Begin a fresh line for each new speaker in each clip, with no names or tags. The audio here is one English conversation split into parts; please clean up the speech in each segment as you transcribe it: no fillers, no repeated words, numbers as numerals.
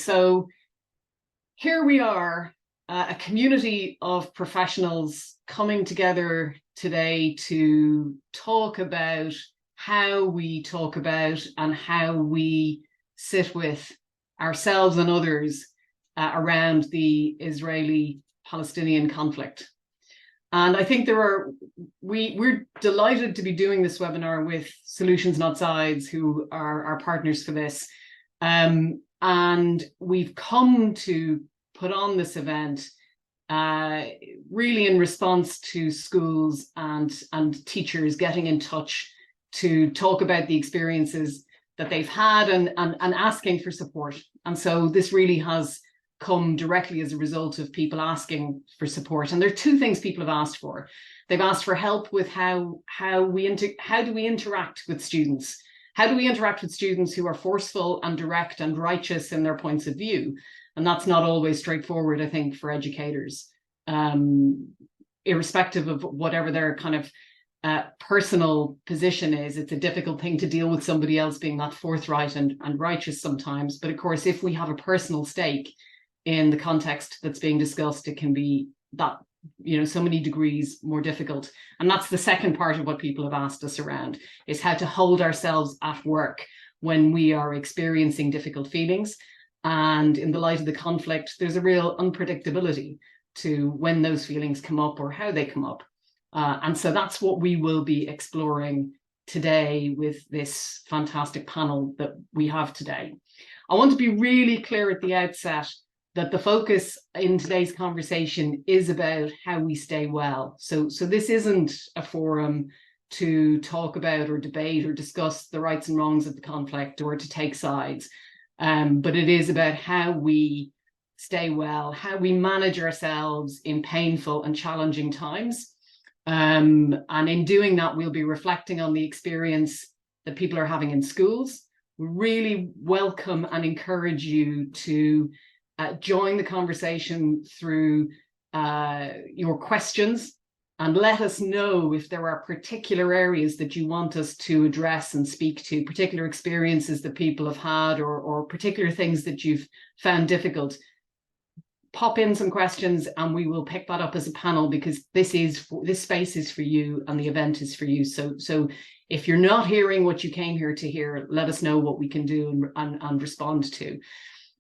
So here we are, a community of professionals coming together today to talk about how we talk about and how we sit with ourselves and others around the Israeli-Palestinian conflict. And I think we're delighted to be doing this webinar with Solutions Not Sides, who are our partners for this. And we've come to put on this event really in response to schools and teachers getting in touch to talk about the experiences that they've had and asking for support. And so this really has come directly as a result of people asking for support. And there are two things people have asked for. They've asked for help with how do we interact with students? How do we interact with students who are forceful and direct and righteous in their points of view? And that's not always straightforward, I think, for educators, irrespective of whatever their kind of personal position is. It's a difficult thing to deal with somebody else being that forthright and righteous sometimes. But of course, if we have a personal stake in the context that's being discussed, it can be that, so many degrees more difficult. And that's the second part of what people have asked us around, is how to hold ourselves at work when we are experiencing difficult feelings. And in the light of the conflict, there's a real unpredictability to when those feelings come up or how they come up. And so that's what we will be exploring today with this fantastic panel that we have today. I want to be really clear at the outset that the focus in today's conversation is about how we stay well. So this isn't a forum to talk about or debate or discuss the rights and wrongs of the conflict or to take sides, but it is about how we stay well, how we manage ourselves in painful and challenging times. And in doing that, we'll be reflecting on the experience that people are having in schools. We really welcome and encourage you to join the conversation through your questions, and let us know if there are particular areas that you want us to address and speak to, particular experiences that people have had or particular things that you've found difficult. Pop in some questions and we will pick that up as a panel, because this space is for you and the event is for you. So if you're not hearing what you came here to hear, let us know what we can do and respond to.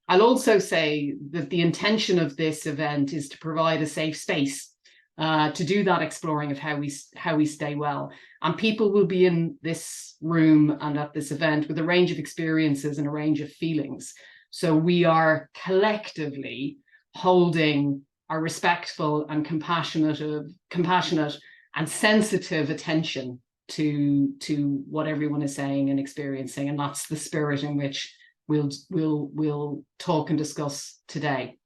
I'll also say that the intention of this event is to provide a safe space to do that exploring of how we stay well. And people will be in this room and at this event with a range of experiences and a range of feelings. So we are collectively holding our respectful and compassionate and sensitive attention to what everyone is saying and experiencing. And that's the spirit in which we'll talk and discuss today.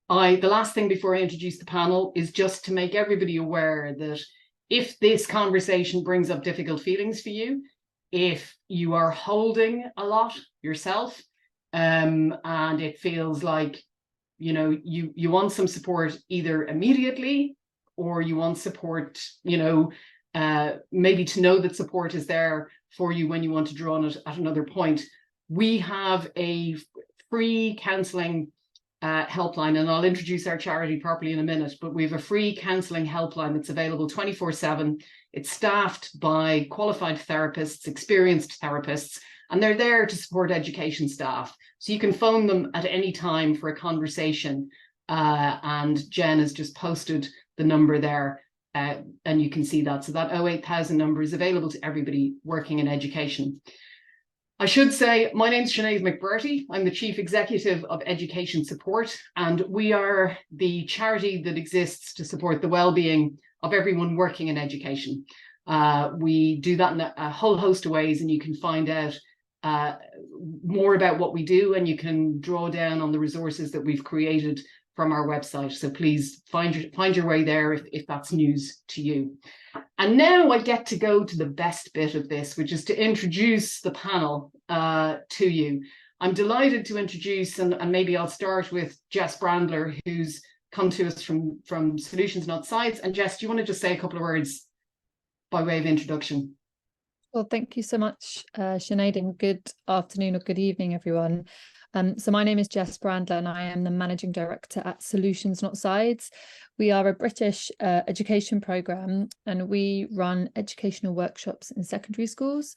The last thing before I introduce the panel is just to make everybody aware that if this conversation brings up difficult feelings for you, if you are holding a lot yourself, and it feels like you want some support either immediately, or you want support, maybe to know that support is there for you when you want to draw on it at another point. We have a free counselling helpline, and I'll introduce our charity properly in a minute, but we have a free counselling helpline that's available 24/7. It's staffed by qualified therapists, experienced therapists, and they're there to support education staff. So you can phone them at any time for a conversation, and Jen has just posted the number there, and you can see that. So that 08000 number is available to everybody working in education. I should say, my name's Sinead McBurty. I'm the Chief Executive of Education Support, and we are the charity that exists to support the well-being of everyone working in education. We do that in a whole host of ways, and you can find out more about what we do, and you can draw down on the resources that we've created from our website. So please find your way there if that's news to you. And now I get to go to the best bit of this, which is to introduce the panel to you. I'm delighted to introduce, and maybe I'll start with Jess Brandler, who's come to us from Solutions Not Sides. And Jess, do you want to just say a couple of words by way of introduction?
Well, thank you so much, Sinead, and good afternoon or good evening, everyone. So my name is Jess Brandler and I am the Managing Director at Solutions Not Sides. We are a British education programme and we run educational workshops in secondary schools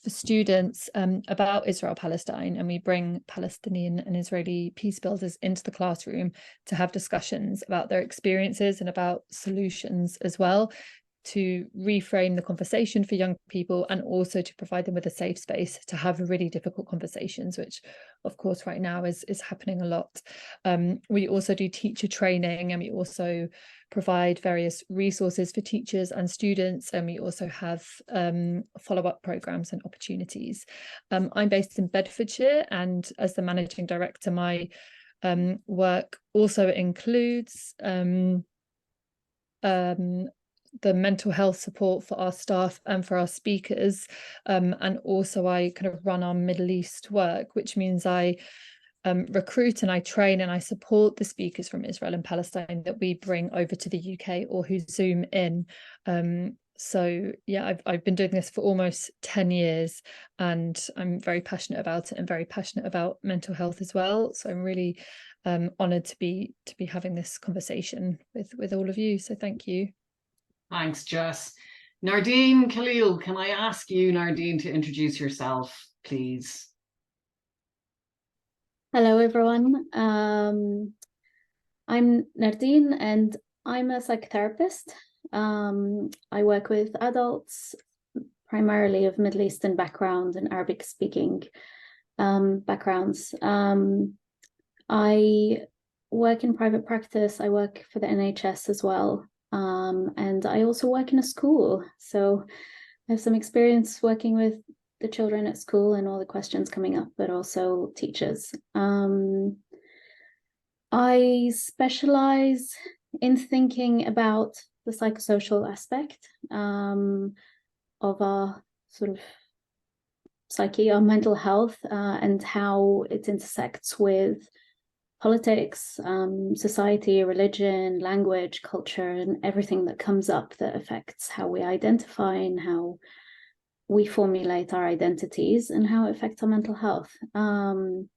for students about Israel-Palestine, and we bring Palestinian and Israeli peace builders into the classroom to have discussions about their experiences and about solutions as well, to reframe the conversation for young people and also to provide them with a safe space to have really difficult conversations, which of course right now is happening a lot. We also do teacher training, and we also provide various resources for teachers and students, and we also have follow-up programs and opportunities. I'm based in Bedfordshire, and as the managing director, my work also includes the mental health support for our staff and for our speakers, and also I kind of run our Middle East work, which means I recruit and I train and I support the speakers from Israel and Palestine that we bring over to the UK or who Zoom in. So yeah, I've been doing this for almost 10 years and I'm very passionate about it and very passionate about mental health as well. So I'm really honoured to be having this conversation with all of you. So thank you.
Thanks, Jess. Nardine Khalil, can I ask you, Nardine, to introduce yourself, please?
Hello, everyone. I'm Nardine and I'm a psychotherapist. I work with adults, primarily of Middle Eastern background and Arabic speaking backgrounds. I work in private practice. I work for the NHS as well. And I also work in a school. So I have some experience working with the children at school and all the questions coming up, but also teachers. I specialize in thinking about the psychosocial aspect of our sort of psyche, our mental health, and how it intersects with politics, society, religion, language, culture, and everything that comes up that affects how we identify and how we formulate our identities and how it affects our mental health. And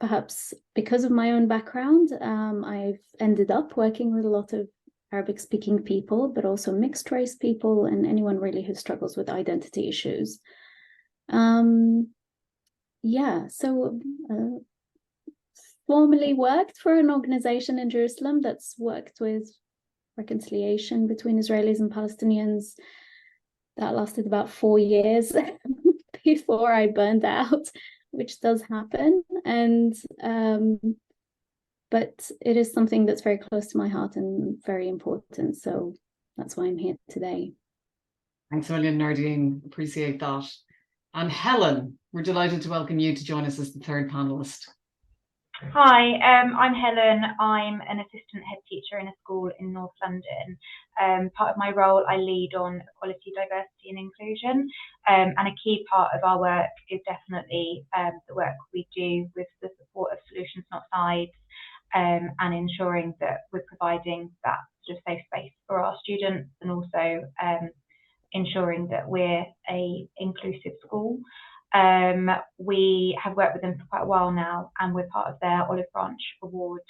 perhaps because of my own background, I've ended up working with a lot of Arabic-speaking people, but also mixed race people and anyone really who struggles with identity issues. Yeah, so formerly worked for an organization in Jerusalem that's worked with reconciliation between Israelis and Palestinians. That lasted about 4 years before I burned out, which does happen. And but it is something that's very close to my heart and very important. So that's why I'm here today.
Thanks a million, Nardine. Appreciate that. And Helen, we're delighted to welcome you to join us as the third panelist.
Hi, I'm Helen. I'm an assistant head teacher in a school in North London. Part of my role, I lead on equality, diversity and inclusion. And a key part of our work is definitely the work we do with the support of Solutions Not Sides, and ensuring that we're providing that sort of safe space for our students, and also ensuring that we're an inclusive school. We have worked with them for quite a while now, and we're part of their Olive Branch Award.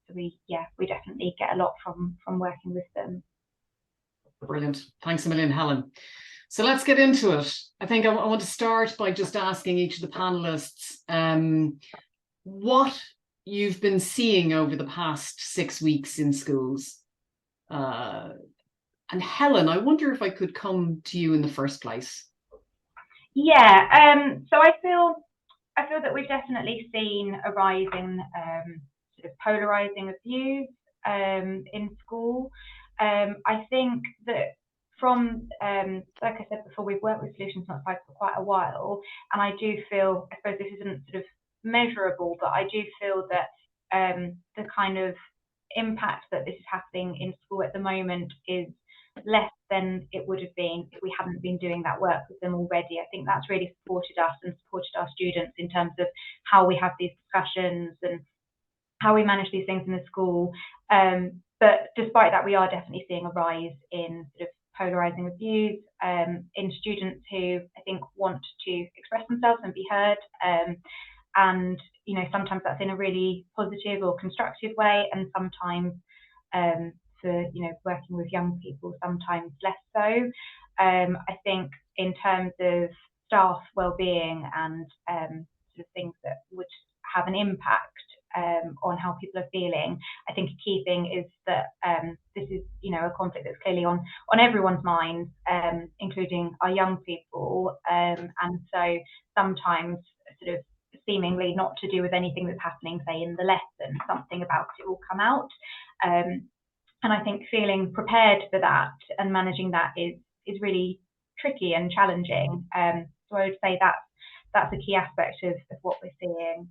So we definitely get a lot from working with them.
Brilliant. Thanks a million, Helen. So let's get into it. I think I want to start by just asking each of the panelists what you've been seeing over the past 6 weeks in schools. And Helen, I wonder if I could come to you in the first place.
Yeah, so I feel that we've definitely seen a rise in sort of polarizing of views in school. I think that from, like I said before, we've worked with Solutions Not Sides for quite a while, and I do feel, I suppose this isn't sort of measurable, but I do feel that the kind of impact that this is happening in school at the moment is less than it would have been if we hadn't been doing that work with them already. I think that's really supported us and supported our students in terms of how we have these discussions and how we manage these things in the school. But despite that, we are definitely seeing a rise in sort of polarizing reviews in students who I think want to express themselves and be heard. And sometimes that's in a really positive or constructive way, and sometimes for working with young people, sometimes less so. I think in terms of staff well-being and sort of things that would have an impact on how people are feeling, I think a key thing is that this is a conflict that's clearly on everyone's minds, including our young people, and so sometimes sort of seemingly not to do with anything that's happening, say, in the lesson, something about it will come out. And I think feeling prepared for that and managing that is really tricky and challenging. So I would say that's a key aspect of what we're seeing.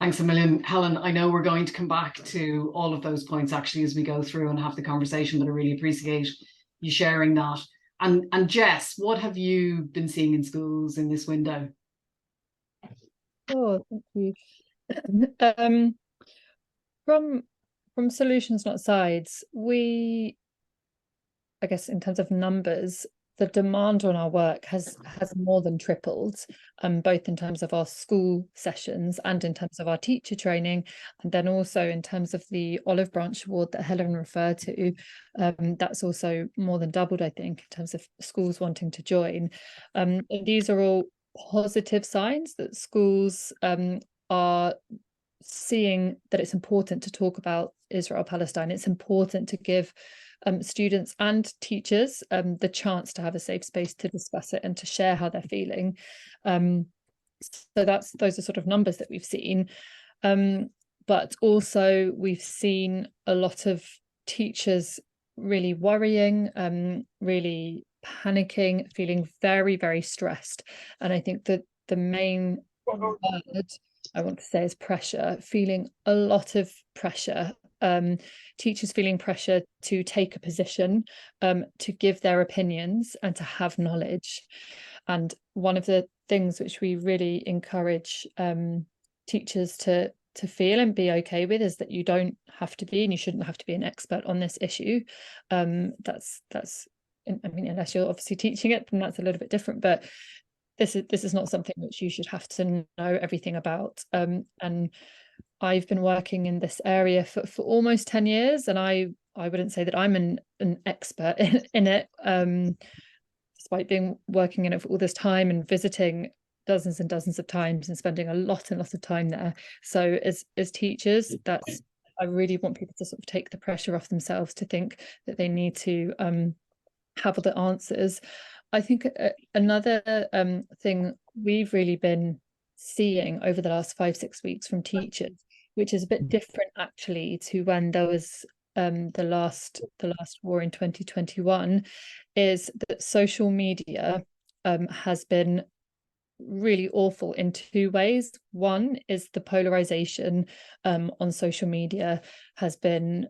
Thanks a million, Helen. I know we're going to come back to all of those points actually as we go through and have the conversation, but I really appreciate you sharing that. And Jess, what have you been seeing in schools in this window?
Oh, thank you. From Solutions Not Sides, I guess in terms of numbers, the demand on our work has more than tripled, both in terms of our school sessions and in terms of our teacher training, and then also in terms of the Olive Branch Award that Helen referred to. That's also more than doubled, I think, in terms of schools wanting to join. And these are all positive signs that schools are seeing that it's important to talk about Israel-Palestine. It's important to give students and teachers the chance to have a safe space to discuss it and to share how they're feeling. So those are sort of numbers that we've seen. But also we've seen a lot of teachers really worrying, really panicking, feeling very, very stressed. And I think that the main word I want to say is pressure, feeling a lot of pressure. Teachers feeling pressure to take a position, to give their opinions and to have knowledge. And one of the things which we really encourage teachers to feel and be okay with is that you don't have to be, and you shouldn't have to be, an expert on this issue. That's I mean, unless you're obviously teaching it, then that's a little bit different, but this is not something which you should have to know everything about. And I've been working in this area for almost 10 years, and I wouldn't say that I'm an expert in it, despite working in it for all this time and visiting dozens and dozens of times and spending a lot of time there. So as teachers, I really want people to sort of take the pressure off themselves to think that they need to have all the answers. I think another thing we've really been seeing over the last 5-6 weeks from teachers, which is a bit different actually to when there was the last war in 2021, is that social media has been really awful in two ways. One is the polarization on social media has been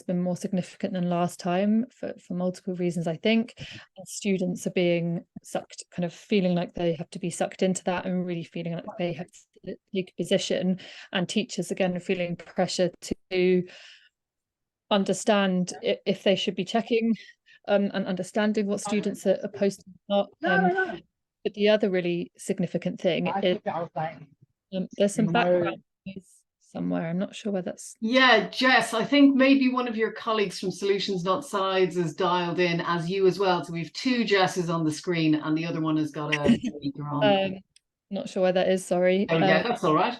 more significant than last time for multiple reasons, I think. And students are being sucked, kind of feeling like they have to be sucked into that and really feeling like they have to take a position. And teachers, again, are feeling pressure to understand if they should be checking and understanding what students are posting or not. But the other really significant thing is there's some background noise somewhere. I'm not sure where that's.
Yeah, Jess, I think maybe one of your colleagues from Solutions Not Sides is dialed in as you as well. So we have two Jesses on the screen and the other one has got a speaker on.
Not sure where that is, sorry.
That's all right.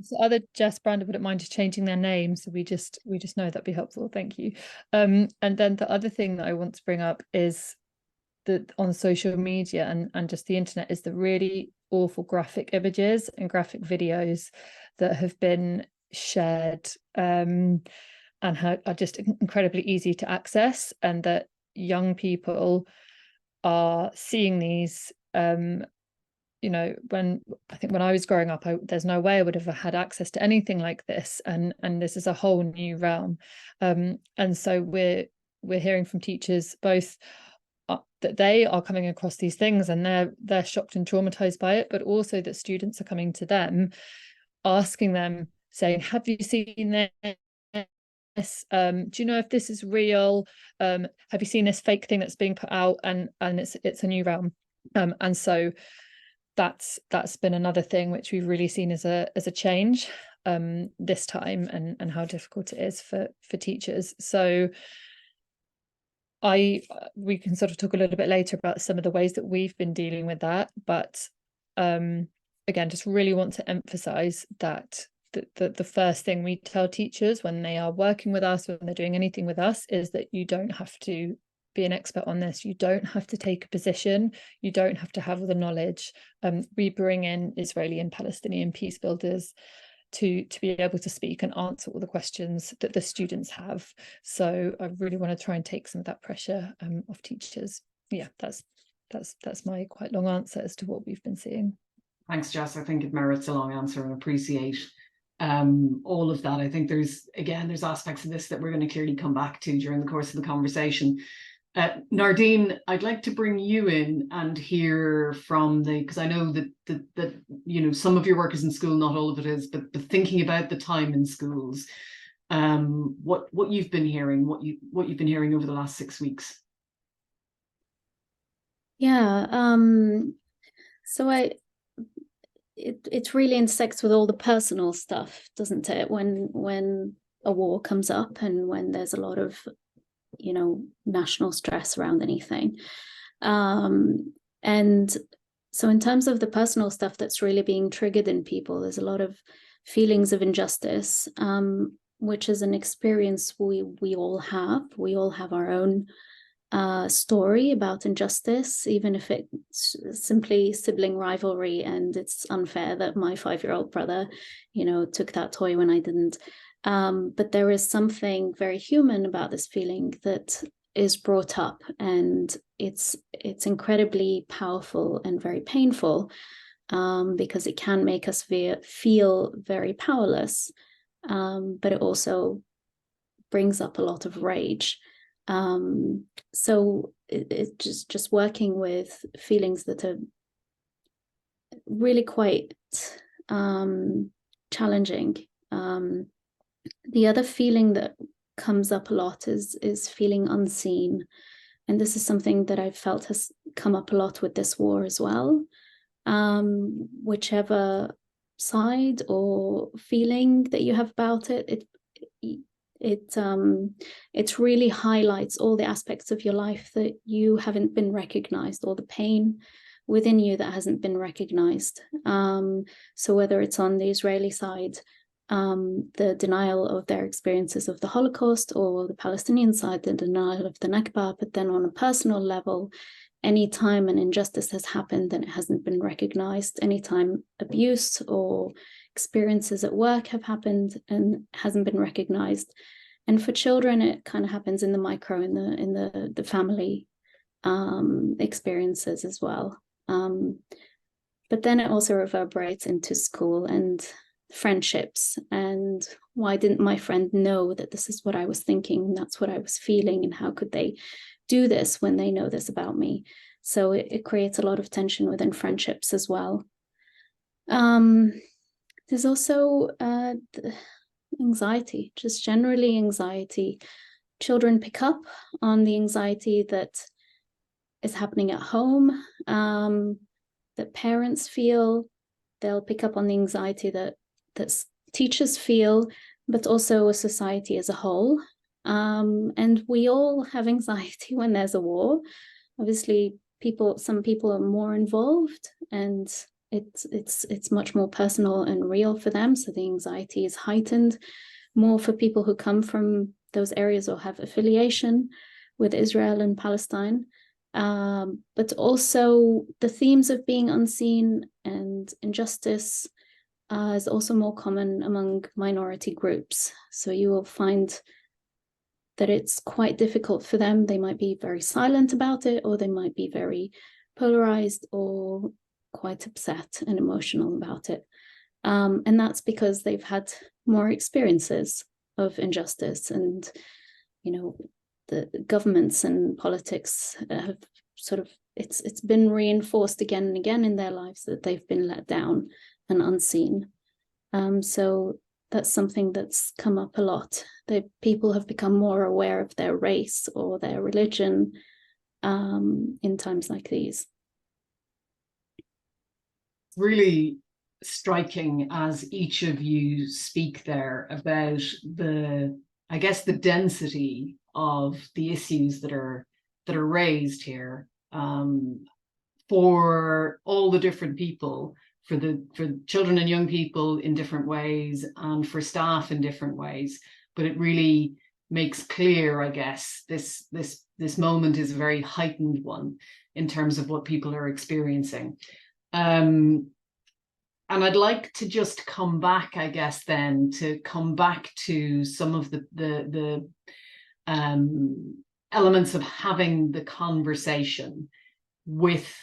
So other Jess Brander wouldn't mind changing their name, so we just know that'd be helpful. Thank you. And then the other thing that I want to bring up is that on social media and just the internet is the really awful graphic images and graphic videos that have been shared and are just incredibly easy to access, and that young people are seeing these. When I was growing up, there's no way I would have had access to anything like this, and this is a whole new realm. And so we're hearing from teachers both that they are coming across these things and they're shocked and traumatized by it, but also that students are coming to them, asking them, saying, have you seen Do you know if this is real? Have you seen this fake thing that's being put out, and it's a new realm? And so that's been another thing which we've really seen as a change this time, and how difficult it is for teachers. So we can sort of talk a little bit later about some of the ways that we've been dealing with that, but again, just really want to emphasize that the first thing we tell teachers when they are working with us, when they're doing anything with us, is that you don't have to be an expert on this. You don't have to take a position. You don't have to have all the knowledge. We bring in Israeli and Palestinian peace builders to be able to speak and answer all the questions that the students have. So I really want to try and take some of that pressure off teachers. Yeah, that's my quite long answer as to what we've been seeing.
Thanks, Jess. I think it merits a long answer, and appreciate all of that. I think there's aspects of this that we're going to clearly come back to during the course of the conversation. Nardine, I'd like to bring you in and hear from because I know that you know, some of your work is in school, not all of it is, but thinking about the time in schools, what you've been hearing, what you've been hearing over the last 6 weeks.
Yeah, so it really intersects with all the personal stuff, doesn't it? When a war comes up and when there's a lot of, you know, national stress around anything. And so in terms of the personal stuff that's really being triggered in people, there's a lot of feelings of injustice, which is an experience we all have. We all have our own story about injustice, even if it's simply sibling rivalry and it's unfair that my 5-year-old brother, you know, took that toy when I didn't. But there is something very human about this feeling that is brought up, and it's incredibly powerful and very painful, because it can make us feel very powerless, but it also brings up a lot of rage. So it's just working with feelings that are really quite challenging. The other feeling that comes up a lot is feeling unseen. And this is something that I've felt has come up a lot with this war as well. Whichever side or feeling that you have about it, it really highlights all the aspects of your life that you haven't been recognized, or the pain within you that hasn't been recognized. So whether it's on the Israeli side, the denial of their experiences of the Holocaust, or the Palestinian side, the denial of the Nakba, but then on a personal level, any time an injustice has happened and it hasn't been recognized, anytime abuse or experiences at work have happened and hasn't been recognized. And for children, it kind of happens in the micro, in the family experiences as well. But then it also reverberates into school and friendships, and why didn't my friend know that this is what I was thinking, and that's what I was feeling, and how could they do this when they know this about me? So it creates a lot of tension within friendships as well. There's also anxiety, just generally anxiety. Children pick up on the anxiety that is happening at home, that parents feel. They'll pick up on the anxiety that teachers feel, but also a society as a whole. And we all have anxiety when there's a war. Obviously, some people are more involved, and it's much more personal and real for them. So the anxiety is heightened more for people who come from those areas or have affiliation with Israel and Palestine. But also the themes of being unseen and injustice is also more common among minority groups. So you will find that it's quite difficult for them. They might be very silent about it, or they might be very polarized or quite upset and emotional about it. And that's because they've had more experiences of injustice, and, you know, the governments and politics have sort of, it's been reinforced again and again in their lives that they've been let down and unseen. So that's something that's come up a lot. People have become more aware of their race or their religion in times like these.
Really striking as each of you speak there about I guess the density of the issues that are raised here, for all the different people, for children and young people in different ways, and for staff in different ways. But it really makes clear, I guess, this moment is a very heightened one in terms of what people are experiencing. And I'd like to just come back, I guess, then to some of the elements of having the conversation with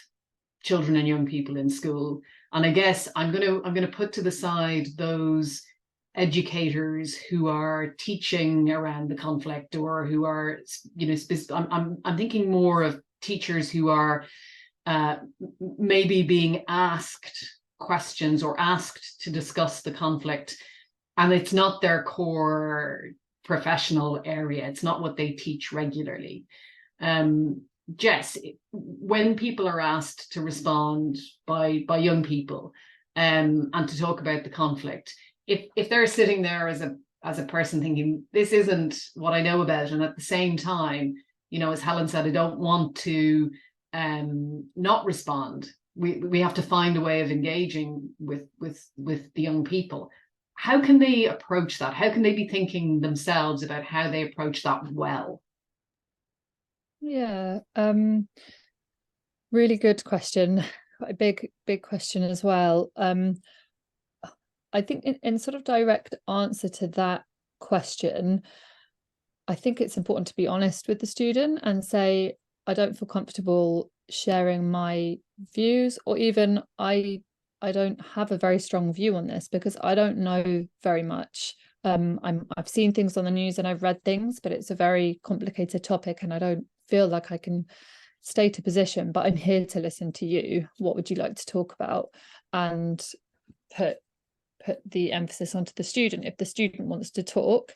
children and young people in school. And I guess I'm going to put to the side those educators who are teaching around the conflict, or who are, I'm thinking more of teachers who are maybe being asked questions or asked to discuss the conflict, and it's not their core professional area. It's not what they teach regularly. Jess, when people are asked to respond by young people and to talk about the conflict, if they're sitting there as a person thinking, this isn't what I know about, and at the same time, as Helen said, I don't want to not respond. We have to find a way of engaging with the young people. How can they approach that? How can they be thinking themselves about how they approach that well?
Yeah, really good question. Quite a big question as well. I think in sort of direct answer to that question, I think it's important to be honest with the student and say, I don't feel comfortable sharing my views, or even I don't have a very strong view on this because I don't know very much. I've seen things on the news and I've read things, but it's a very complicated topic and I don't feel like I can state a position, but I'm here to listen to you. What would you like to talk about? And put the emphasis onto the student. If the student wants to talk,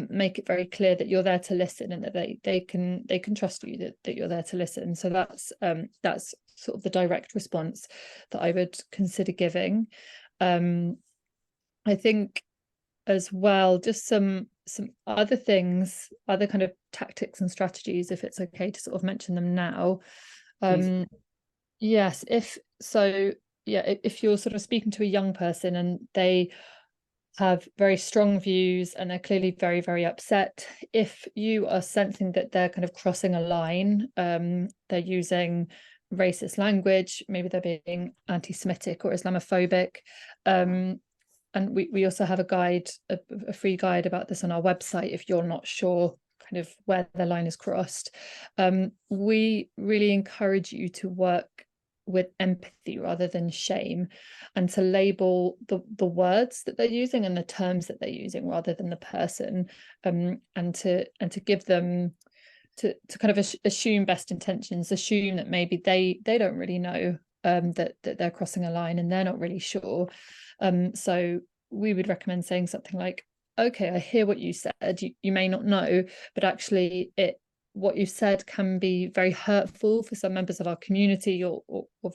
make it very clear that you're there to listen, and that they can trust you that you're there to listen. So that's sort of the direct response that I would consider giving. I think as well, just some other things, other kind of tactics and strategies, if it's okay to sort of mention them now. Yes, if you're sort of speaking to a young person and they have very strong views and they're clearly very, very upset, if you are sensing that they're kind of crossing a line, they're using racist language, maybe they're being anti-Semitic or Islamophobic, and we also have a guide, a free guide about this on our website if you're not sure kind of where the line is crossed. We really encourage you to work with empathy rather than shame, and to label the words that they're using and the terms that they're using rather than the person, and to give them to kind of assume best intentions, assume that maybe they don't really know that they're crossing a line and they're not really sure. So we would recommend saying something like, okay, I hear what you said, you may not know, but actually what you said can be very hurtful for some members of our community, or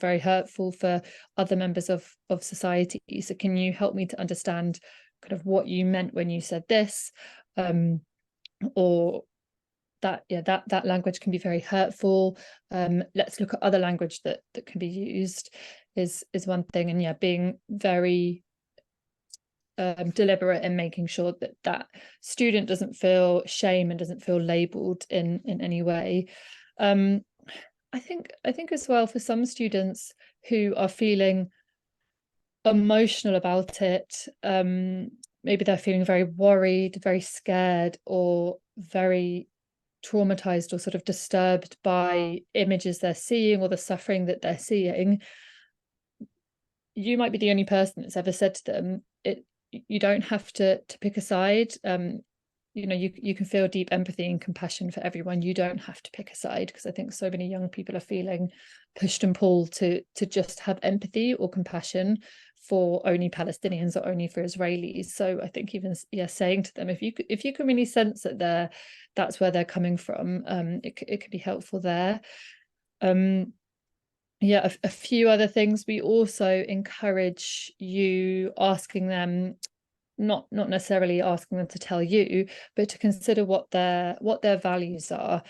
very hurtful for other members of society. So can you help me to understand kind of what you meant when you said this? Or that language can be very hurtful. Let's look at other language that can be used is one thing. And being very deliberate in making sure that student doesn't feel shame and doesn't feel labeled in any way. I think as well, for some students who are feeling emotional about it, maybe they're feeling very worried, very scared, or very traumatized or sort of disturbed by images they're seeing or the suffering that they're seeing. You might be the only person that's ever said to them, you don't have to pick a side. you know, you can feel deep empathy and compassion for everyone. You don't have to pick a side, because I think so many young people are feeling pushed and pulled to just have empathy or compassion for only Palestinians or only for Israelis. So I think even saying to them, if you can really sense that that's where they're coming from, it could be helpful there. Yeah, a few other things. We also encourage you asking them, not necessarily asking them to tell you, but to consider what their values are.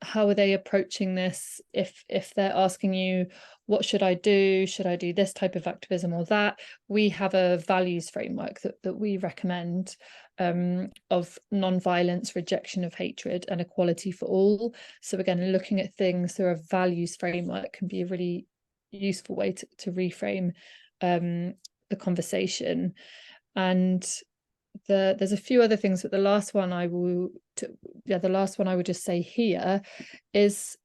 How are they approaching this? If they're asking you, what should I do? Should I do this type of activism or that? We have a values framework that we recommend, of non-violence, rejection of hatred, and equality for all. So again, looking at things through a values framework can be a really useful way to reframe the conversation. And there's a few other things, but the last one I would just say here is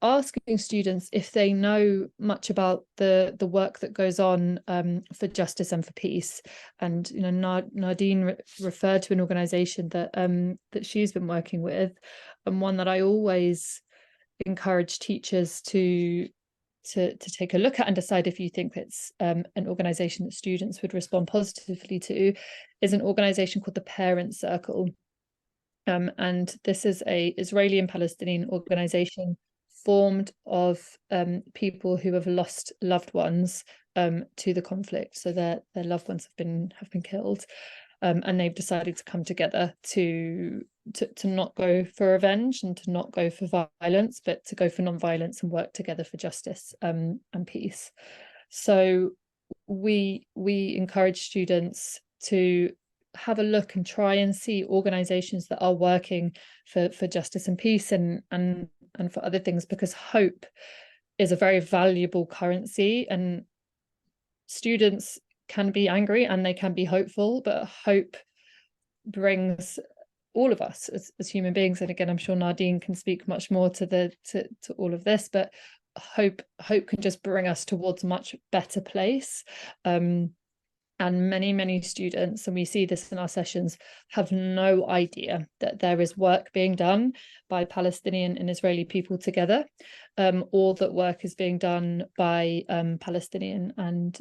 asking students if they know much about the work that goes on for justice and for peace. And you know, Nadine referred to an organisation that she's been working with, and one that I always encourage teachers to take a look at and decide if you think it's an organisation that students would respond positively to, is an organisation called the Parent Circle. And this is a Israeli and Palestinian organisation formed of people who have lost loved ones to the conflict. So their loved ones have been killed. And they've decided to come together to not go for revenge and to not go for violence, but to go for non-violence and work together for justice and peace. So we encourage students to have a look and try and see organisations that are working for justice and peace and for other things, because hope is a very valuable currency, and students can be angry and they can be hopeful, but hope brings all of us as human beings. And again, I'm sure Nadine can speak much more to all of this, but hope can just bring us towards a much better place. And many students, and we see this in our sessions, have no idea that there is work being done by Palestinian and Israeli people together, or that work is being done by Palestinian and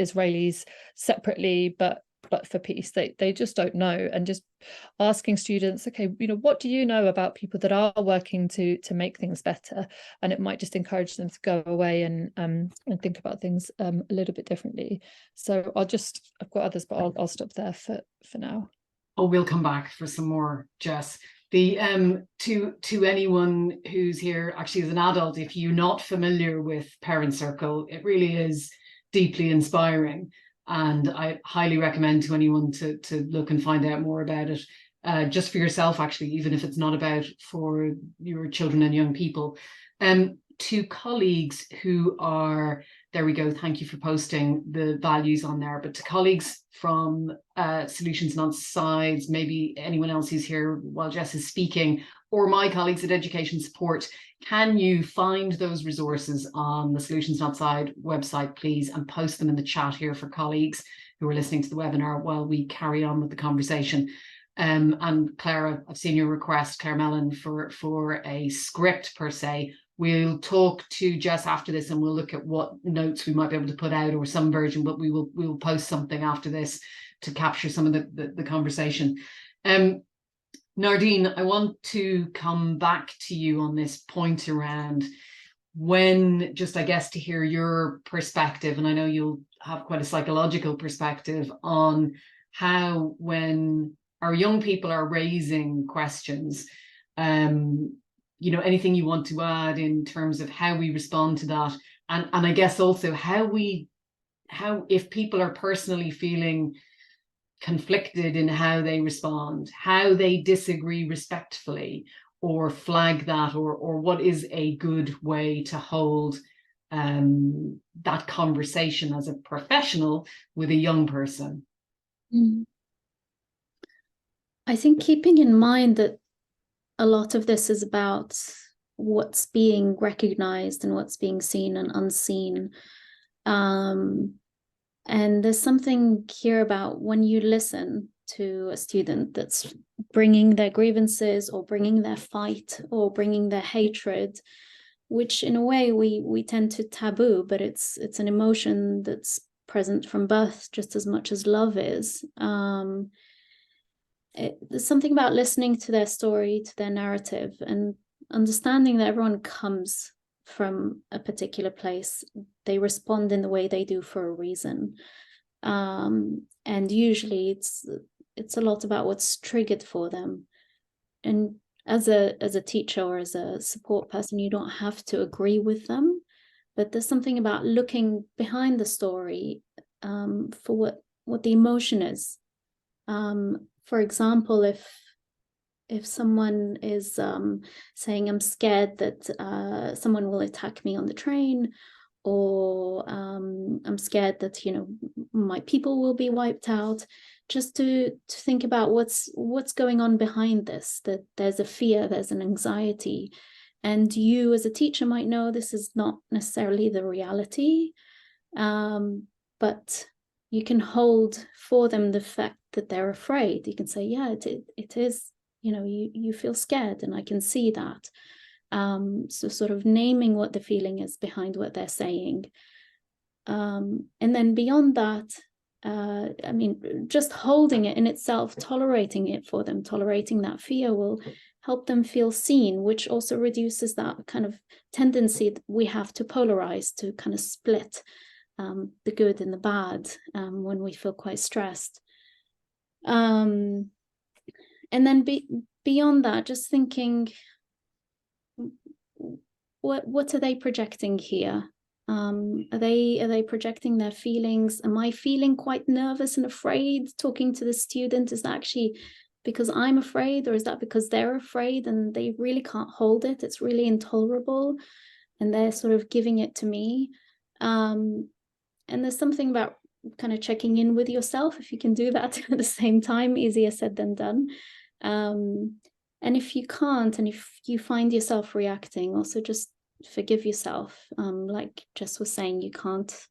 Israelis separately, but for peace. They just don't know. And just asking students, okay, you know, what do you know about people that are working to make things better? And it might just encourage them to go away and think about things a little bit differently. So I've got others, but I'll stop there for now.
Oh, we'll come back for some more, Jess. The to anyone who's here actually as an adult, if you're not familiar with Parent Circle, it really is deeply inspiring, and I highly recommend to anyone to look and find out more about it, just for yourself, actually, even if it's not about for your children and young people. To colleagues who are, there we go, thank you for posting the values on there, but to colleagues from Solutions Not Sides, maybe anyone else who's here while Jess is speaking, or my colleagues at Education Support, can you find those resources on the Solutions Not Side website, please, and post them in the chat here for colleagues who are listening to the webinar while we carry on with the conversation. And Clara, I've seen your request, Claire Mellon, for a script per se. We'll talk to Jess after this and we'll look at what notes we might be able to put out, or some version, but we will post something after this to capture some of the conversation. Nadine, I want to come back to you on this point around when, just I guess to hear your perspective, and I know you'll have quite a psychological perspective on how, when our young people are raising questions, you know, anything you want to add in terms of how we respond to that, and I guess also how if people are personally feeling conflicted in how they respond, how they disagree respectfully or flag that, or what is a good way to hold that conversation as a professional with a young person.
I think keeping in mind that a lot of this is about what's being recognized and what's being seen and unseen. And there's something here about when you listen to a student that's bringing their grievances or bringing their fight or bringing their hatred, which in a way we tend to taboo, but it's an emotion that's present from birth just as much as love is. There's something about listening to their story, to their narrative, and understanding that everyone comes from a particular place. They respond in the way they do for a reason. And usually it's a lot about what's triggered for them. And as a teacher or as a support person, you don't have to agree with them, but there's something about looking behind the story for what the emotion is. For example, if someone is saying, I'm scared that someone will attack me on the train, or I'm scared that, you know, my people will be wiped out, just to think about what's going on behind this, that there's a fear, there's an anxiety. And you as a teacher might know this is not necessarily the reality, but you can hold for them the fact that they're afraid. You can say, yeah, it is, you know, you feel scared, and I can see that. So sort of naming what the feeling is behind what they're saying. And then beyond that, I mean, just holding it in itself, tolerating it for them, tolerating that fear will help them feel seen, which also reduces that kind of tendency that we have to polarize, to kind of split the good and the bad when we feel quite stressed. And then beyond that, just thinking, what are they projecting here? Are they projecting their feelings? Am I feeling quite nervous and afraid talking to the student? Is that actually because I'm afraid, or is that because they're afraid and they really can't hold it? It's really intolerable, and they're sort of giving it to me. And there's something about kind of checking in with yourself, if you can do that at the same time. Easier said than done. And if you can't, and if you find yourself reacting, also just forgive yourself. Like Jess was saying, you can't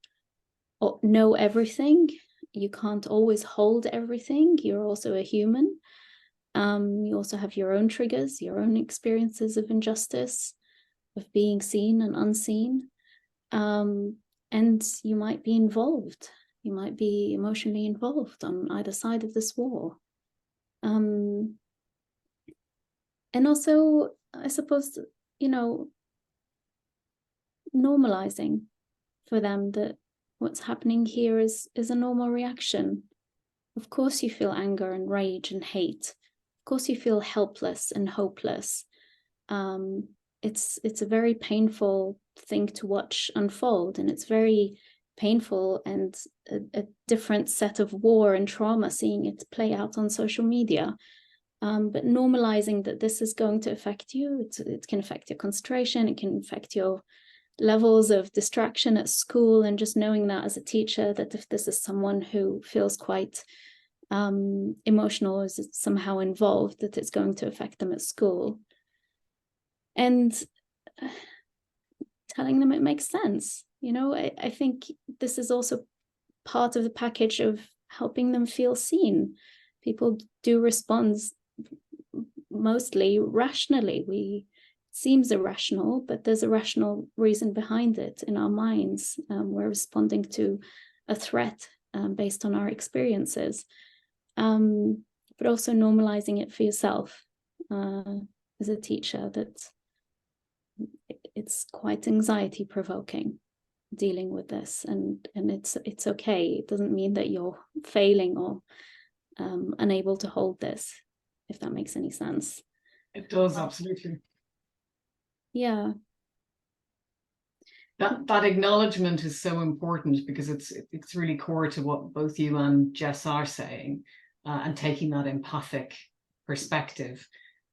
know everything. You can't always hold everything. You're also a human. You also have your own triggers, your own experiences of injustice, of being seen and unseen. And you might be involved. You might be emotionally involved on either side of this war. And also, I suppose, you know, normalizing for them that what's happening here is a normal reaction. Of course you feel anger and rage and hate. Of course you feel helpless and hopeless. It's a very painful thing to watch unfold, and it's very painful and a different set of war and trauma seeing it play out on social media. But normalizing that this is going to affect you, it can affect your concentration, it can affect your levels of distraction at school, and just knowing that as a teacher, that if this is someone who feels quite emotional or is somehow involved, that it's going to affect them at school. And telling them it makes sense. You know, I think this is also part of the package of helping them feel seen. People do respond mostly rationally. It seems irrational, but there's a rational reason behind it in our minds. We're responding to a threat based on our experiences, but also normalizing it for yourself as a teacher, that it's quite anxiety provoking dealing with this, and it's okay. It doesn't mean that you're failing or unable to hold this, if that makes any sense.
It does, absolutely.
Yeah.
That acknowledgement is so important, because it's really core to what both you and Jess are saying, and taking that empathic perspective.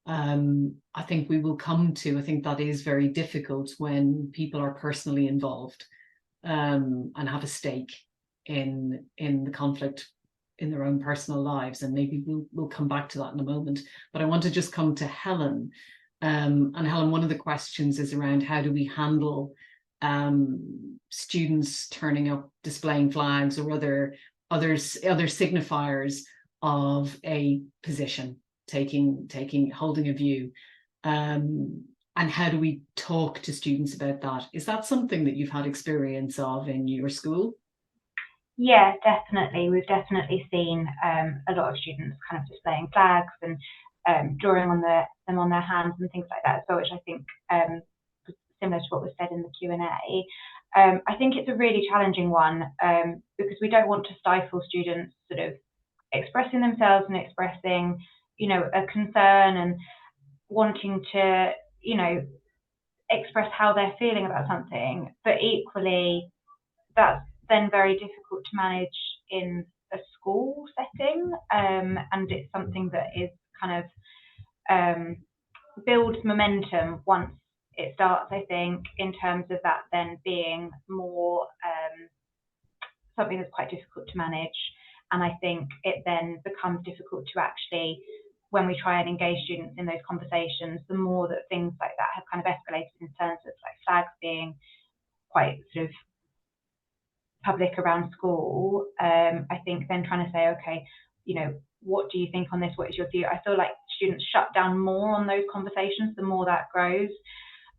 I think we will come to, I think that is very difficult when people are personally involved and have a stake in the conflict in their own personal lives, and maybe we'll come back to that in a moment. But I want to just come to Helen. And Helen, one of the questions is around how do we handle students turning up displaying flags or other signifiers of a position, holding a view. And how do we talk to students about that? Is that something that you've had experience of in your school?
Yeah, definitely. We've definitely seen a lot of students kind of displaying flags and drawing on them on their hands and things like that as well, which I think similar to what was said in the Q&A. I think it's a really challenging one because we don't want to stifle students sort of expressing themselves and expressing, you know, a concern and wanting to, you know, express how they're feeling about something, but equally that's then very difficult to manage in a school setting, and it's something that is kind of builds momentum once it starts, I think, in terms of that then being more something that's quite difficult to manage. And I think it then becomes difficult to actually, when we try and engage students in those conversations, the more that things like that have kind of escalated in terms of like flags being quite sort of public around school, I think then trying to say, okay, you know, what do you think on this? What is your view? I feel like students shut down more on those conversations the more that grows.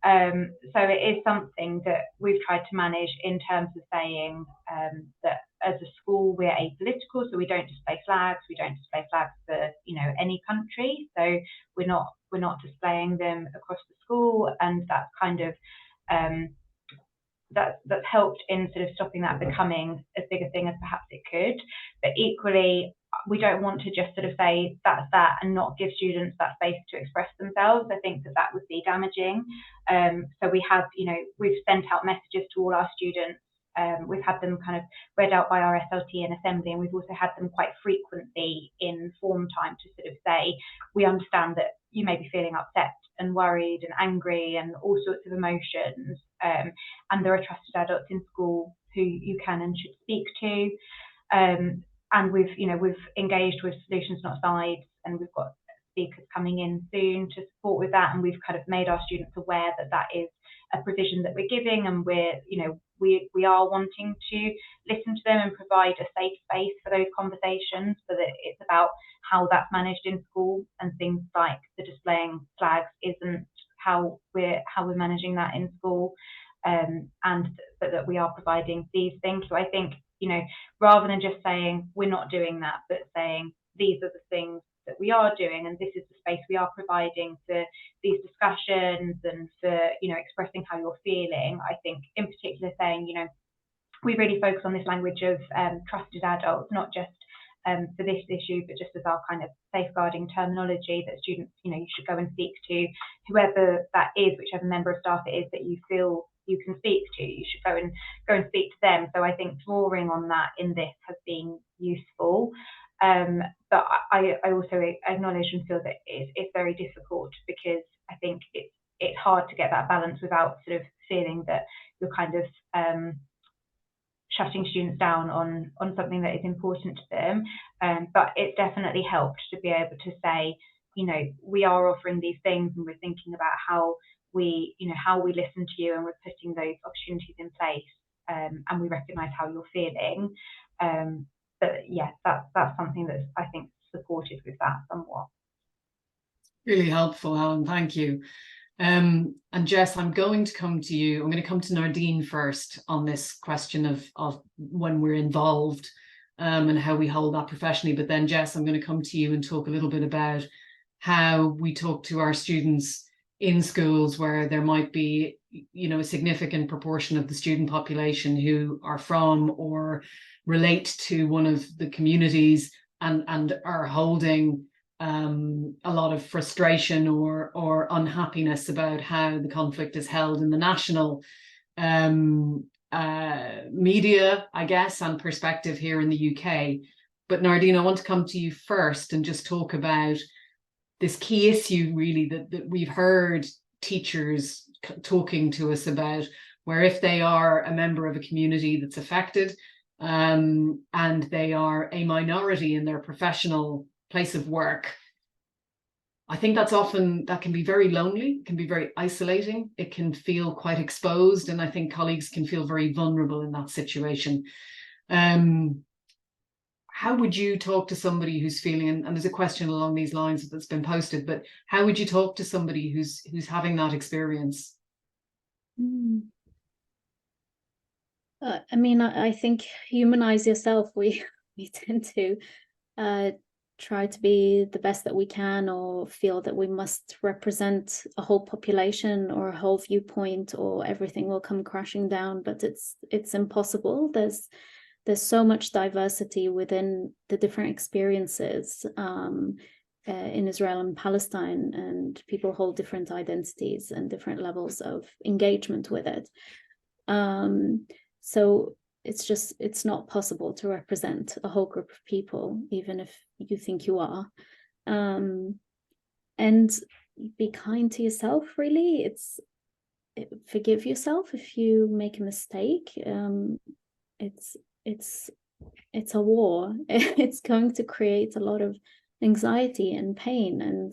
So it is something that we've tried to manage in terms of saying that as a school we're apolitical, so we don't display flags. We don't display flags for, you know, any country. So we're not displaying them across the school, and that's kind of that's helped in sort of stopping that becoming as big a thing as perhaps it could. But equally, we don't want to just sort of say that's that and not give students that space to express themselves. I think that would be damaging. So we have, you know, we've sent out messages to all our students. We've had them kind of read out by our SLT in assembly, and we've also had them quite frequently in form time to sort of say, we understand that you may be feeling upset and worried and angry and all sorts of emotions, and there are trusted adults in school who you can and should speak to, and we've engaged with Solutions Not Sides, and we've got speakers coming in soon to support with that, and we've kind of made our students aware that that is a provision that we're giving, and we are wanting to listen to them and provide a safe space for those conversations, so that it's about how that's managed in school, and things like the displaying flags isn't how we're managing that in school, and that we are providing these things. So I think, you know, rather than just saying we're not doing that, but saying these are the things that we are doing, and this is the space we are providing for these discussions and for, you know, expressing how you're feeling. I think in particular saying, you know, we really focus on this language of trusted adults, not just for this issue, but just as our kind of safeguarding terminology, that students, you know, you should go and speak to whoever that is, whichever member of staff it is that you feel you can speak to, you should go and speak to them. So I think drawing on that in this has been useful. But I also acknowledge and feel that it's very difficult, because I think it's hard to get that balance without sort of feeling that you're kind of shutting students down on something that is important to them. But it's definitely helped to be able to say, you know, we are offering these things, and we're thinking about how we listen to you, and we're putting those opportunities in place, and we recognise how you're feeling. But yeah, that's something that's, I think, supported with that somewhat.
Really helpful, Helen. Thank you. And Jess, I'm going to come to you. I'm going to come to Nardine first on this question of when we're involved and how we hold that professionally. But then, Jess, I'm going to come to you and talk a little bit about how we talk to our students in schools where there might be, you know, a significant proportion of the student population who are from or relate to one of the communities and are holding a lot of frustration or unhappiness about how the conflict is held in the national media, I guess, and perspective here in the UK. But Nardine, I want to come to you first and just talk about this key issue, really, that we've heard teachers talking to us about, where if they are a member of a community that's affected, and they are a minority in their professional place of work, I think that can be very lonely, it can be very isolating, it can feel quite exposed, and I think colleagues can feel very vulnerable in that situation. how would you talk to somebody who's feeling, and there's a question along these lines that's been posted, but how would you talk to somebody who's having that experience?
I mean, I think humanize yourself. We tend to try to be the best that we can, or feel that we must represent a whole population or a whole viewpoint, or everything will come crashing down. But it's impossible. There's so much diversity within the different experiences in Israel and Palestine, and people hold different identities and different levels of engagement with it. So it's not possible to represent a whole group of people, even if you think you are. And be kind to yourself, really. Forgive yourself if you make a mistake. It's a war. It's going to create a lot of anxiety and pain, and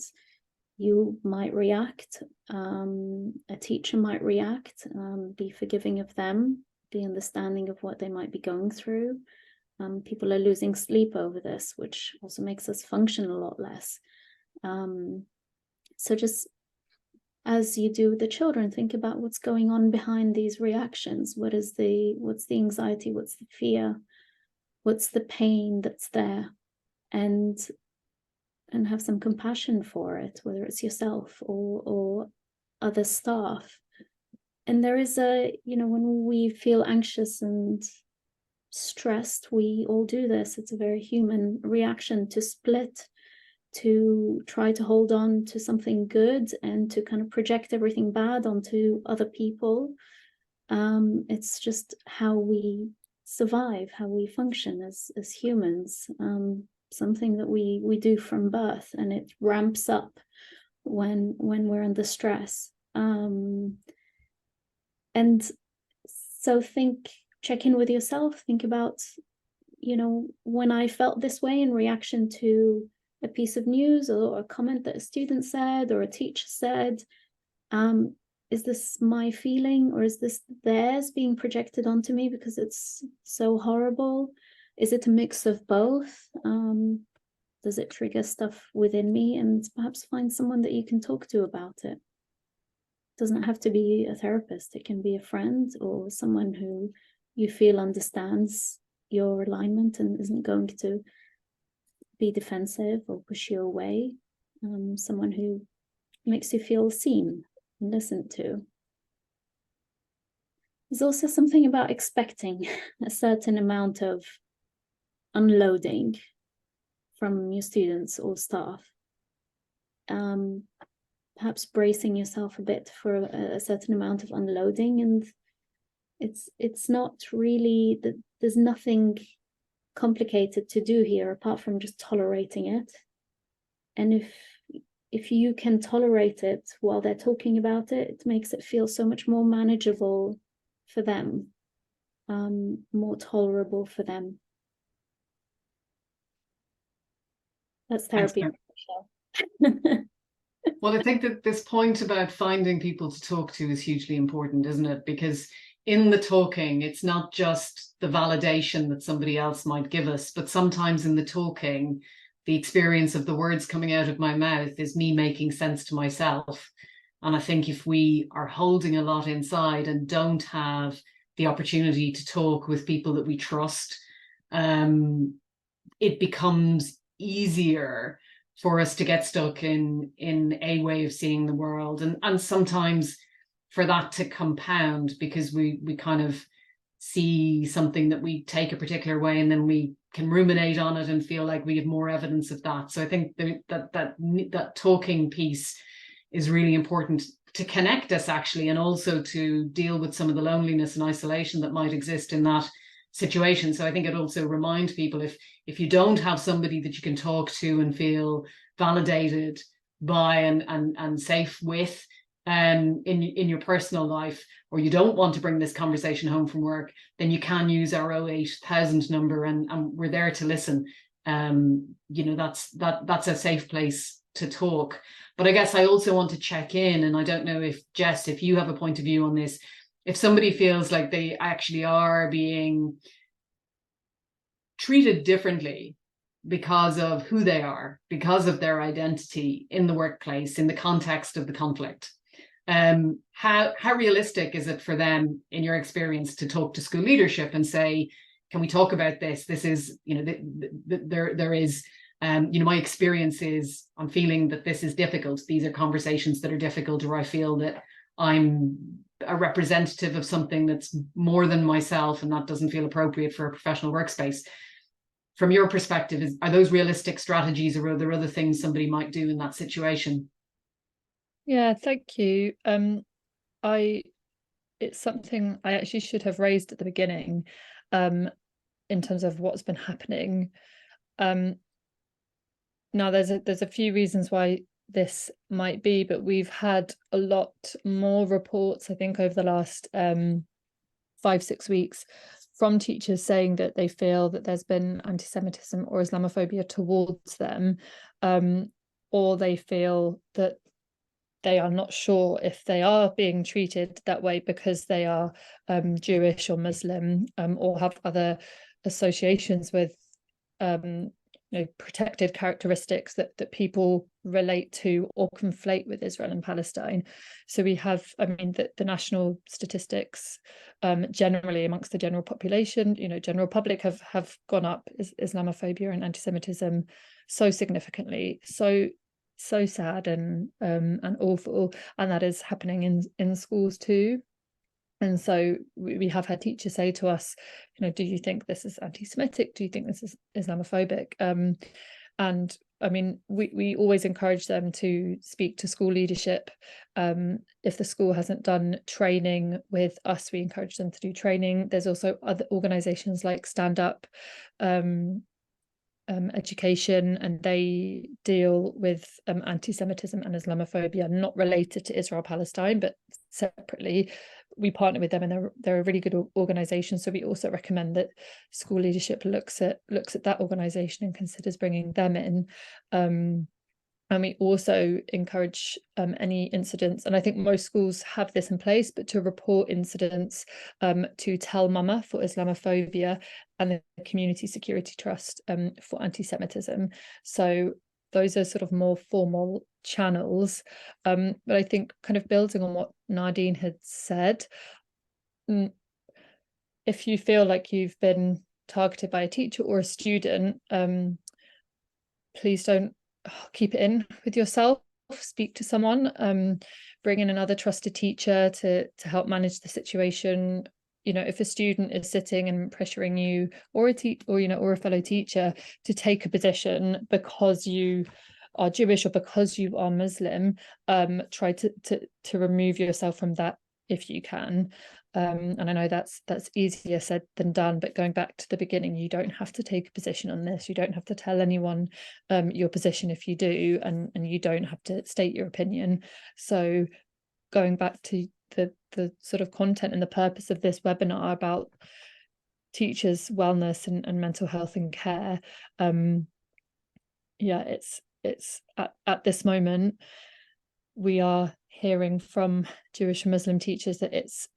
you might react. A teacher might react. Be forgiving of them. Be understanding of what they might be going through. People are losing sleep over this, which also makes us function a lot less. So just as you do with the children, think about what's going on behind these reactions. What's the anxiety? What's the fear? What's the pain that's there? And have some compassion for it, whether it's yourself or other staff. And there is when we feel anxious and stressed, we all do this. It's a very human reaction to split, to try to hold on to something good and to kind of project everything bad onto other people. It's just how we survive, how we function as humans. Something that we do from birth, and it ramps up when we're under stress. And so check in with yourself, think about, when I felt this way in reaction to a piece of news or a comment that a student said or a teacher said, is this my feeling, or is this theirs being projected onto me because it's so horrible? Is it a mix of both? Does it trigger stuff within me? And perhaps find someone that you can talk to about it. Doesn't have to be a therapist. It can be a friend or someone who you feel understands your alignment and isn't going to be defensive or push you away. Someone who makes you feel seen and listened to. There's also something about expecting a certain amount of unloading from your students or staff. Perhaps bracing yourself a bit for a certain amount of unloading, and it's not really that. There's nothing complicated to do here apart from just tolerating it. And if you can tolerate it while they're talking about it, it makes it feel so much more manageable for them, more tolerable for them. That's therapy.
Well, I think that this point about finding people to talk to is hugely important, isn't it? Because in the talking, it's not just the validation that somebody else might give us, but sometimes in the talking, the experience of the words coming out of my mouth is me making sense to myself. And I think if we are holding a lot inside and don't have the opportunity to talk with people that we trust, it becomes easier for us to get stuck in a way of seeing the world, and sometimes for that to compound because we kind of see something that we take a particular way and then we can ruminate on it and feel like we have more evidence of that. So I think that talking piece is really important to connect us, actually, and also to deal with some of the loneliness and isolation that might exist in that situation. So I think it also reminds people, if you don't have somebody that you can talk to and feel validated by and safe with in your personal life, or you don't want to bring this conversation home from work, then you can use our 08000 number and we're there to listen. That's a safe place to talk. But I guess I also want to check in, and I don't know if Jess, if you have a point of view on this, if somebody feels like they actually are being treated differently because of who they are, because of their identity in the workplace, in the context of the conflict. How realistic is it for them, in your experience, to talk to school leadership and say, can we talk about this? This is, there is, my experience is, I'm feeling that this is difficult. These are conversations that are difficult, or I feel that I'm a representative of something that's more than myself, and that doesn't feel appropriate for a professional workspace. From your perspective, are those realistic strategies, or are there other things somebody might do in that situation?
Yeah, thank you. It's something I actually should have raised at the beginning, in terms of what's been happening. Now there's a few reasons why this might be, but we've had a lot more reports, I think, over the last 5-6 weeks from teachers saying that they feel that there's been anti-Semitism or Islamophobia towards them, or they feel that they are not sure if they are being treated that way because they are Jewish or Muslim, or have other associations with protected characteristics that people relate to or conflate with Israel and Palestine. So we have, the national statistics generally amongst the general population, general public have gone up, Islamophobia and anti-Semitism, so significantly, so sad and awful, and that is happening in schools too. And so we have had teachers say to us, do you think this is anti-Semitic? Do you think this is Islamophobic? And we always encourage them to speak to school leadership. If the school hasn't done training with us, we encourage them to do training. There's also other organizations like Stand Up Education, and they deal with anti-Semitism and Islamophobia, not related to Israel-Palestine, but separately. We partner with them, and they're a really good organization. So we also recommend that school leadership looks at that organization and considers bringing them in. And we also encourage any incidents, and I think most schools have this in place, but to report incidents to Tell Mama for Islamophobia and the Community Security Trust for anti-Semitism. So those are sort of more formal channels. But I think, kind of building on what Nadine had said, if you feel like you've been targeted by a teacher or a student, please don't keep it in with yourself. Speak to someone, bring in another trusted teacher to help manage the situation. If a student is sitting and pressuring you, or a fellow teacher, to take a position because you are Jewish or because you are Muslim, try to remove yourself from that if you can. And I know that's easier said than done, but going back to the beginning, you don't have to take a position on this. You don't have to tell anyone your position if you do, and you don't have to state your opinion. So going back to the sort of content and the purpose of this webinar about teachers' wellness and mental health and care, it's at this moment we are hearing from Jewish and Muslim teachers that it's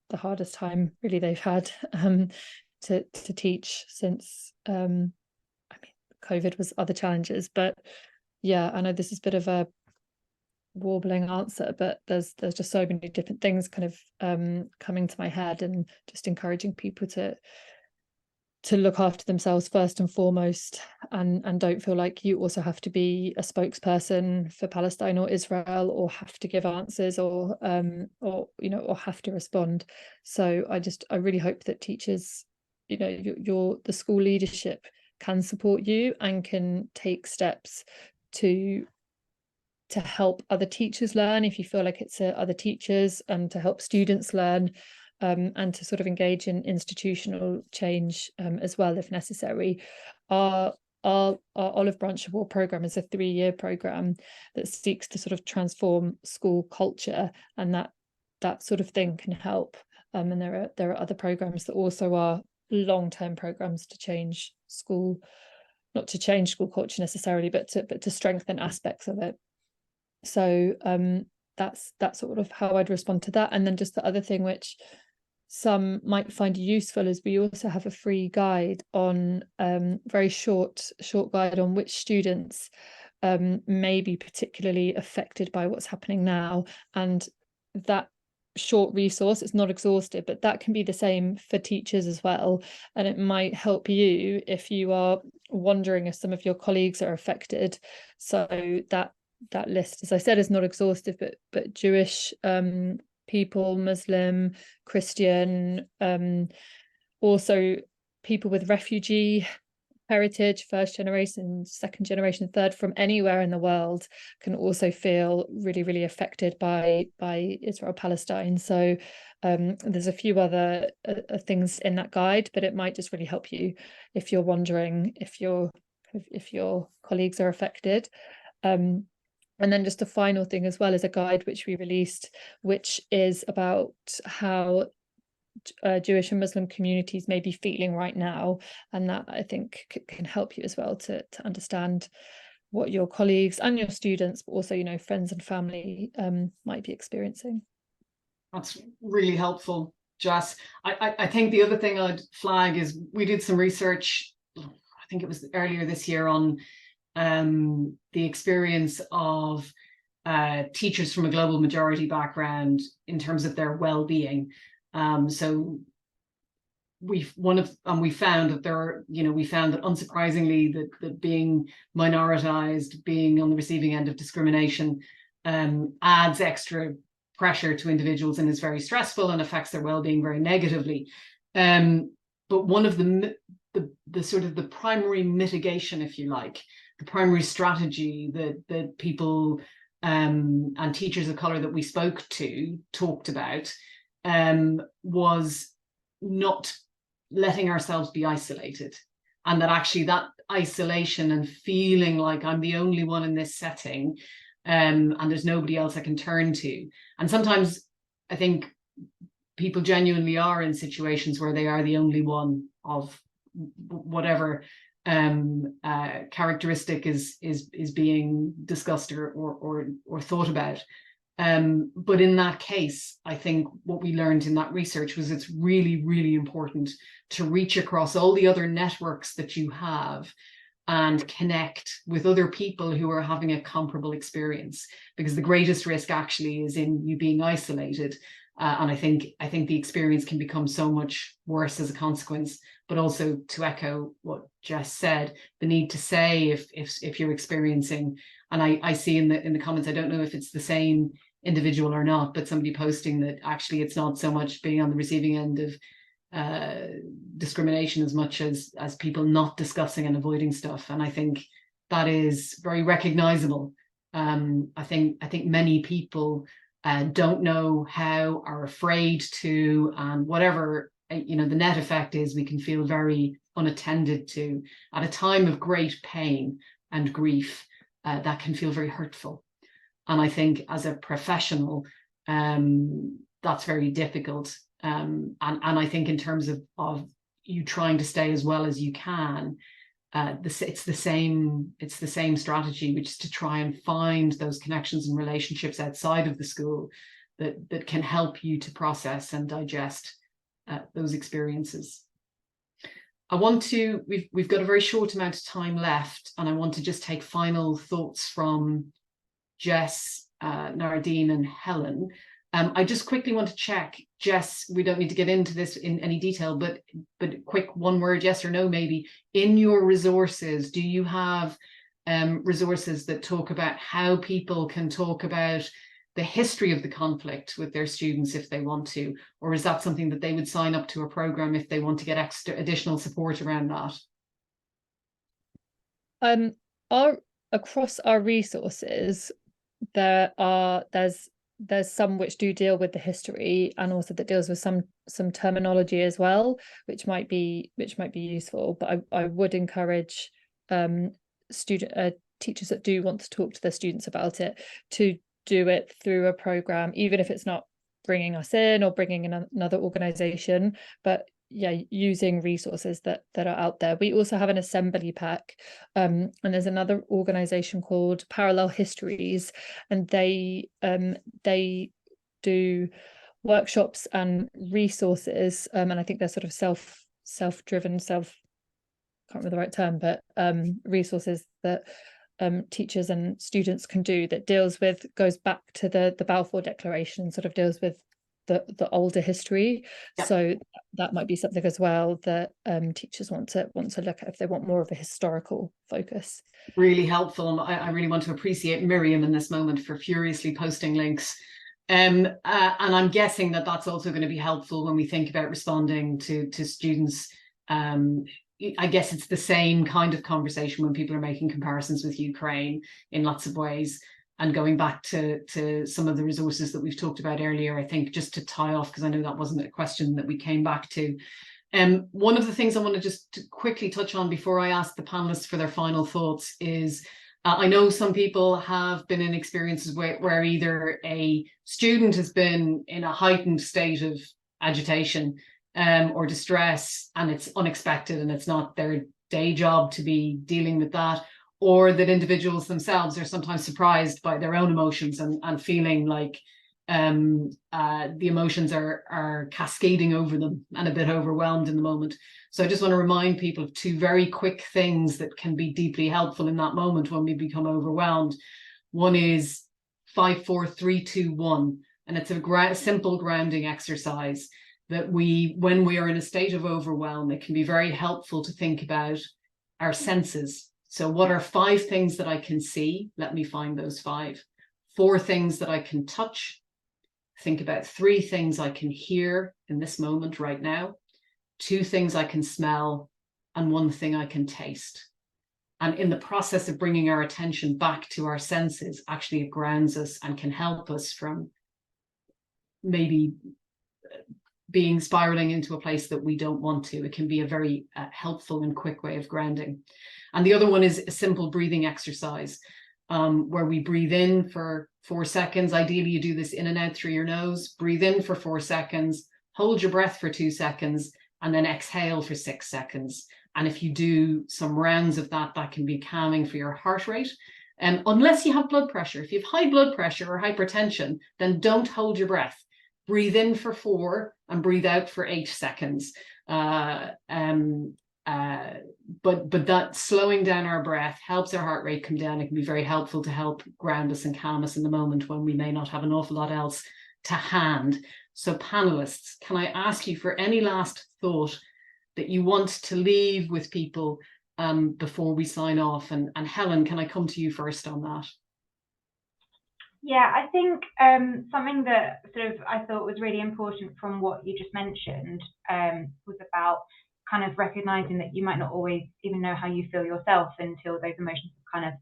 the hardest time really they've had to teach since COVID was other challenges. But yeah, I know this is a bit of a warbling answer, but there's just so many different things kind of coming to my head, and just encouraging people to look after themselves first and foremost, and don't feel like you also have to be a spokesperson for Palestine or Israel, or have to give answers, or have to respond. So I really hope that teachers, the school leadership can support you and can take steps to help other teachers learn, if you feel like it's other teachers, and to help students learn, and to sort of engage in institutional change as well if necessary. Our Olive Branch Award programme is a 3-year programme that seeks to sort of transform school culture, and that sort of thing can help. And there are other programmes that also are long-term programmes to change school, not to change school culture necessarily, but to strengthen aspects of it. So that's sort of how I'd respond to that. And then just the other thing, which some might find useful is we also have a free guide on very short guide on which students may be particularly affected by what's happening now. And that short resource, it's not exhaustive, but that can be the same for teachers as well. And it might help you if you are wondering if some of your colleagues are affected. So that list, as I said, is not exhaustive, but Jewish people, Muslim, Christian, also people with refugee heritage, first generation, second generation, third, from anywhere in the world can also feel really, really affected by Israel-Palestine. So there's a few other things in that guide, but it might just really help you if you're wondering if your colleagues are affected. And then just a final thing as well is a guide which we released, which is about how Jewish and Muslim communities may be feeling right now, and that I think can help you as well to understand what your colleagues and your students, but also, you know, friends and family might be experiencing.
That's really helpful, Jess. I think the other thing I'd flag is we did some research, I think it was earlier this year, on the experience of teachers from a global majority background in terms of their well-being. So we found that there are, we found that unsurprisingly that being minoritized, being on the receiving end of discrimination, adds extra pressure to individuals and is very stressful and affects their well-being very negatively. But one of the sort of the primary mitigation, if you like, the primary strategy that people and teachers of color that we spoke to talked about was not letting ourselves be isolated, and that actually that isolation and feeling like I'm the only one in this setting and there's nobody else I can turn to. And sometimes I think people genuinely are in situations where they are the only one of whatever characteristic is being discussed or thought about. But in that case, I think what we learned in that research was it's really, really important to reach across all the other networks that you have and connect with other people who are having a comparable experience, because the greatest risk actually is in you being isolated. And I think the experience can become so much worse as a consequence. But also, to echo what Jess said, the need to say if you're experiencing, and I see in the comments, I don't know if it's the same individual or not, but somebody posting that actually it's not so much being on the receiving end of discrimination as much as people not discussing and avoiding stuff. And I think that is very recognizable. I think many people don't know how, are afraid to, and whatever, the net effect is we can feel very unattended to at a time of great pain and grief. That can feel very hurtful. And I think as a professional, that's very difficult. And I think in terms of you trying to stay as well as you can, it's the same strategy, which is to try and find those connections and relationships outside of the school that can help you to process and digest those experiences. We've got a very short amount of time left, and I want to just take final thoughts from Jess, Nardine and Helen. I just quickly want to check, Jess, we don't need to get into this in any detail, but quick one word, yes or no, maybe. In your resources, do you have resources that talk about how people can talk about the history of the conflict with their students if they want to, or is that something that they would sign up to a program if they want to get additional support around that?
Across our resources, there's some which do deal with the history, and also that deals with some terminology as well, which might be useful. But I would encourage teachers that do want to talk to their students about it to do it through a program, even if it's not bringing us in or bringing in another organization, but yeah, using resources that are out there. We also have an assembly pack, and there's another organization called Parallel Histories, and they do workshops and resources, and I think they're sort of self-driven, can't remember the right term, but resources that teachers and students can do that goes back to the Balfour Declaration, sort of deals with the older history.
Yeah.
So that might be something as well that teachers want to look at if they want more of a historical focus.
Really helpful. I really want to appreciate Miriam in this moment for furiously posting links. And I'm guessing that that's also going to be helpful when we think about responding to students. I guess it's the same kind of conversation when people are making comparisons with Ukraine in lots of ways. And going back to some of the resources that we've talked about earlier, I think just to tie off, because I know that wasn't a question that we came back to. One of the things I want to just quickly touch on before I ask the panelists for their final thoughts is, I know some people have been in experiences where either a student has been in a heightened state of agitation or distress, and it's unexpected and it's not their day job to be dealing with that, or that individuals themselves are sometimes surprised by their own emotions and feeling like the emotions are cascading over them and a bit overwhelmed in the moment. So I just want to remind people of two very quick things that can be deeply helpful in that moment when we become overwhelmed. One is 5, 4, 3, 2, 1, and it's a simple grounding exercise that when we are in a state of overwhelm, it can be very helpful to think about our senses. So what are 5 things that I can see? Let me find those 5. 4 things that I can touch. Think about 3 things I can hear in this moment right now. 2 things I can smell, and 1 thing I can taste. And in the process of bringing our attention back to our senses, actually it grounds us and can help us from maybe spiraling into a place that we don't want to. It can be a very helpful and quick way of grounding. And the other one is a simple breathing exercise, where we breathe in for 4 seconds. Ideally, you do this in and out through your nose. Breathe in for 4 seconds, hold your breath for 2 seconds, and then exhale for 6 seconds. And if you do some rounds of that, that can be calming for your heart rate. Unless you have blood pressure. If you have high blood pressure or hypertension, then don't hold your breath. Breathe in for 4 and breathe out for 8 seconds. But that slowing down our breath helps our heart rate come down. It can be very helpful to help ground us and calm us in the moment when we may not have an awful lot else to hand. So panelists, can I ask you for any last thought that you want to leave with people before we sign off? And Helen, can I come to you first on that?
Yeah, I think something that sort of I thought was really important from what you just mentioned was about kind of recognizing that you might not always even know how you feel yourself until those emotions have kind of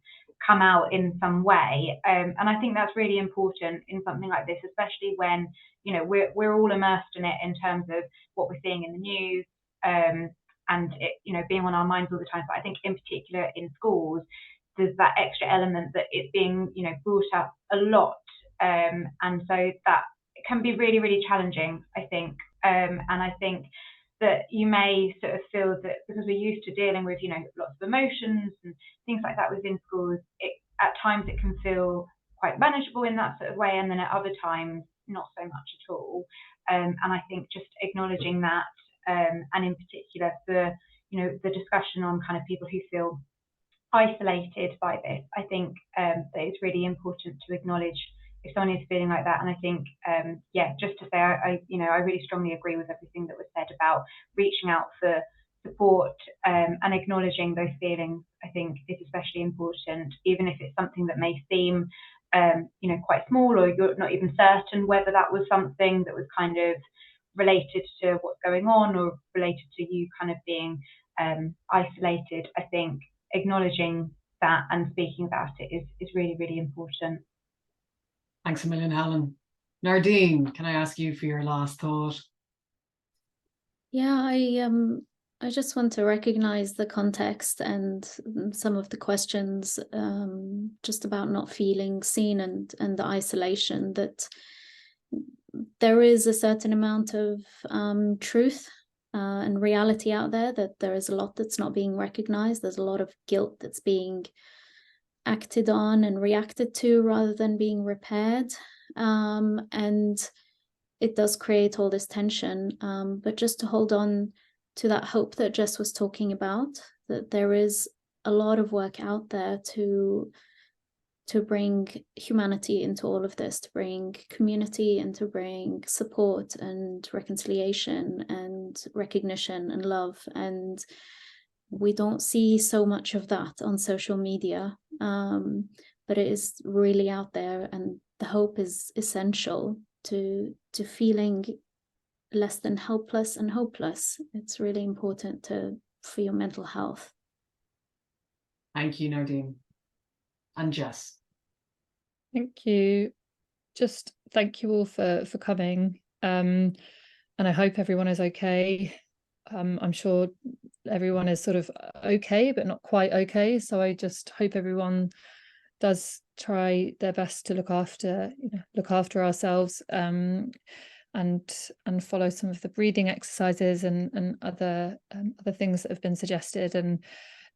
come out in some way. And I think that's really important in something like this, especially when, you know, we're all immersed in it in terms of what we're seeing in the news and it, you know, being on our minds all the time. But I think in particular in schools, there's that extra element that it's being, you know, brought up a lot. And so that can be really, really challenging, I think. And I think that you may sort of feel that because we're used to dealing with, you know, lots of emotions and things like that within schools, at times it can feel quite manageable in that sort of way, and then at other times not so much at all. And I think just acknowledging that, and in particular for, you know, the discussion on kind of people who feel isolated by this, I think that it's really important to acknowledge if someone is feeling like that. And I think, yeah, just to say, I really strongly agree with everything that was said about reaching out for support and acknowledging those feelings. I think is especially important, even if it's something that may seem, you know, quite small, or you're not even certain whether that was something that was kind of related to what's going on or related to you kind of being isolated. I think acknowledging that and speaking about it is really, really important.
Thanks a million, Helen. Nardine, can I ask you for your last thought?
Yeah, I just want to recognize the context and some of the questions just about not feeling seen and the isolation, that there is a certain amount of truth and reality out there, that there is a lot that's not being recognized. There's a lot of guilt that's being acted on and reacted to rather than being repaired. And it does create all this tension, but just to hold on to that hope that Jess was talking about, that there is a lot of work out there to bring humanity into all of this, to bring community and to bring support and reconciliation and recognition and love. And we don't see so much of that on social media, but it is really out there, and the hope is essential to feeling less than helpless and hopeless. It's really important for your mental health.
Thank you, Nadine. And Jess.
Thank you. Just thank you all for coming. And I hope everyone is okay. I'm sure everyone is sort of okay, but not quite okay. So I just hope everyone does try their best to look after ourselves, and follow some of the breathing exercises and other things that have been suggested, and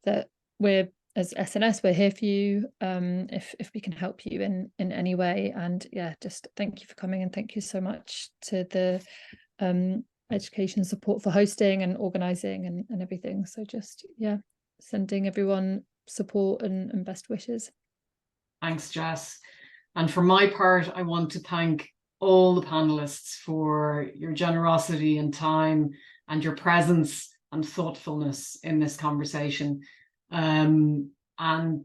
that we're, as SNS, we're here for you if we can help you in any way. And yeah, just thank you for coming, and thank you so much to the education support for hosting and organizing and everything. So just, yeah, sending everyone support and best wishes.
Thanks, Jess. And for my part, I want to thank all the panelists for your generosity and time and your presence and thoughtfulness in this conversation. And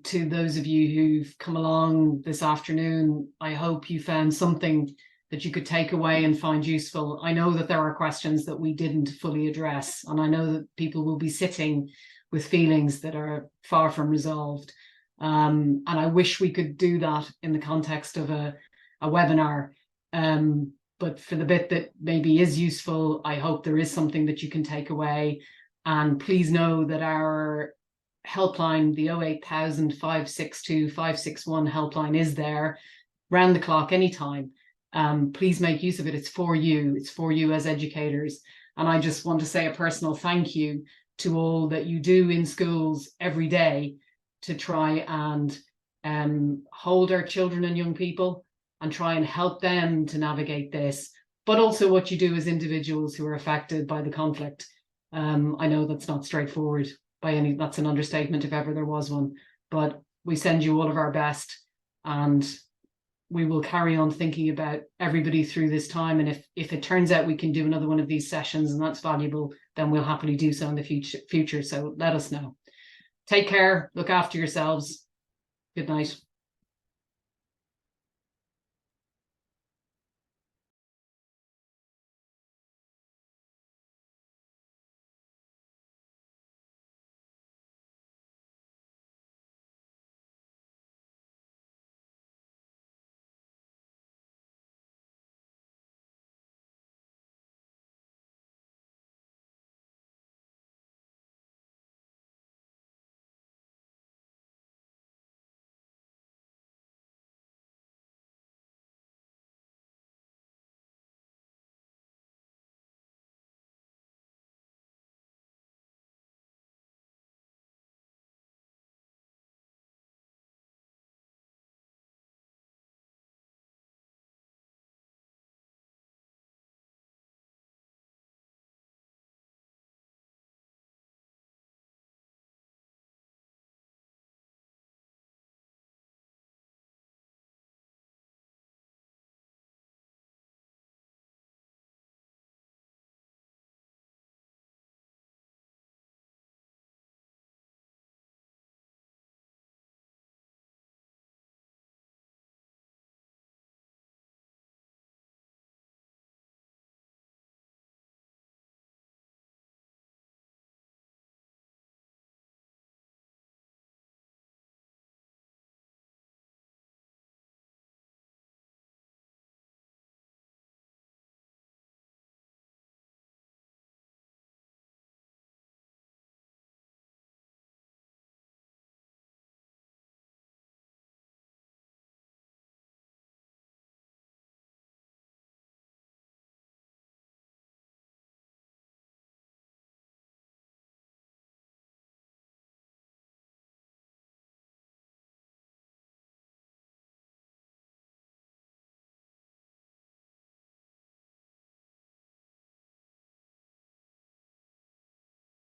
to those of you who've come along this afternoon, I hope you found something that you could take away and find useful. I know that there are questions that we didn't fully address, and I know that people will be sitting with feelings that are far from resolved. And I wish we could do that in the context of a webinar. But for the bit that maybe is useful, I hope there is something that you can take away. And please know that our helpline, the 08000 562 561 helpline, is there round the clock anytime. Please make use of it. It's for you. It's for you as educators. And I just want to say a personal thank you to all that you do in schools every day to try and hold our children and young people and try and help them to navigate this, but also what you do as individuals who are affected by the conflict. I know that's not straightforward by any, that's an understatement if ever there was one, but we send you all of our best, and we will carry on thinking about everybody through this time. And if it turns out we can do another one of these sessions and that's valuable, then we'll happily do so in the future. So let us know. Take care, look after yourselves. Good night.